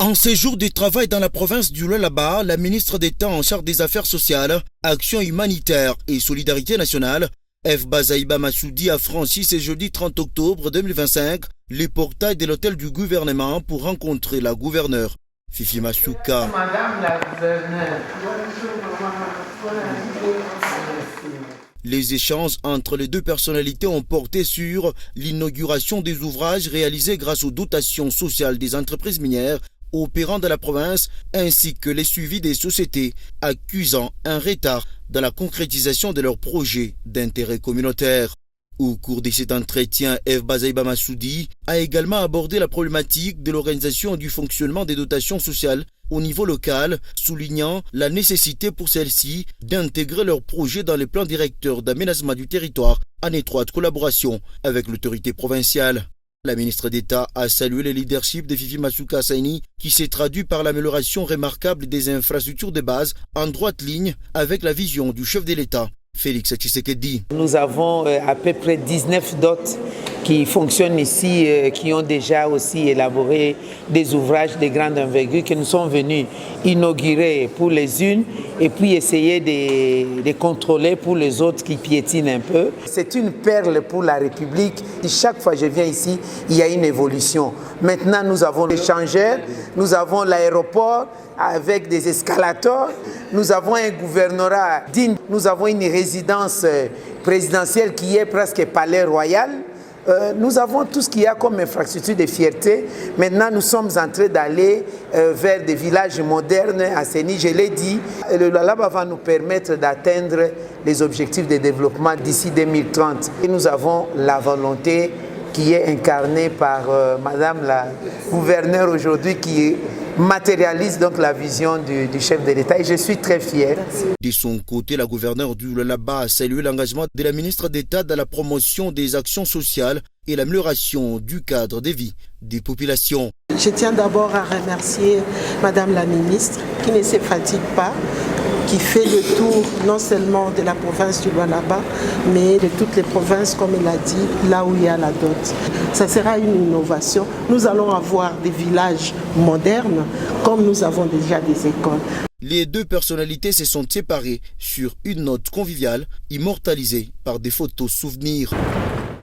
En séjour de travail dans la province du Lualaba, la ministre d'État en charge des affaires sociales, action humanitaire et solidarité nationale, F. Bazaïba Massoudi, a franchi ce jeudi 30 octobre 2025 les portails de l'hôtel du gouvernement pour rencontrer la gouverneure. Fifi Masuka. Madame la gouverneure. Les échanges entre les deux personnalités ont porté sur l'inauguration des ouvrages réalisés grâce aux dotations sociales des entreprises minières opérant dans la province, ainsi que les suivis des sociétés accusant un retard dans la concrétisation de leurs projets d'intérêt communautaire. Au cours de cet entretien, F. Bazaïba Massoudi a également abordé la problématique de l'organisation et du fonctionnement des dotations sociales au niveau local, soulignant la nécessité pour celles-ci d'intégrer leurs projets dans les plans directeurs d'aménagement du territoire en étroite collaboration avec l'autorité provinciale. La ministre d'État a salué le leadership de Fifi Masuka Saini qui s'est traduit par l'amélioration remarquable des infrastructures de base en droite ligne avec la vision du chef de l'État, Félix Tshisekedi. Nous avons à peu près 19 dots qui fonctionnent ici, qui ont déjà aussi élaboré des ouvrages de grande envergure que nous sommes venus inaugurer pour les unes et puis essayer de contrôler pour les autres qui piétinent un peu. C'est une perle pour la République. Chaque fois que je viens ici, il y a une évolution. Maintenant, nous avons l'échangeur, nous avons l'aéroport avec des escalators, nous avons un gouvernorat digne, nous avons une résidence présidentielle qui est presque palais royal. Nous avons tout ce qu'il y a comme infrastructure de fierté. Maintenant, nous sommes en train d'aller vers des villages modernes à Séni. Je l'ai dit, le Lualaba va nous permettre d'atteindre les objectifs de développement d'ici 2030. Et nous avons la volonté qui est incarnée par Madame la gouverneure aujourd'hui qui matérialise donc la vision du chef de l'État et je suis très fier. De son côté, la gouverneure du Lualaba a salué l'engagement de la ministre d'État dans la promotion des actions sociales et l'amélioration du cadre de vie des populations. Je tiens d'abord à remercier Madame la ministre qui ne se fatigue pas, qui fait le tour non seulement de la province du Lualaba, mais de toutes les provinces, comme elle a dit, là où il y a la dot. Ça sera une innovation. Nous allons avoir des villages modernes, comme nous avons déjà des écoles. Les deux personnalités se sont séparées sur une note conviviale, immortalisée par des photos souvenirs.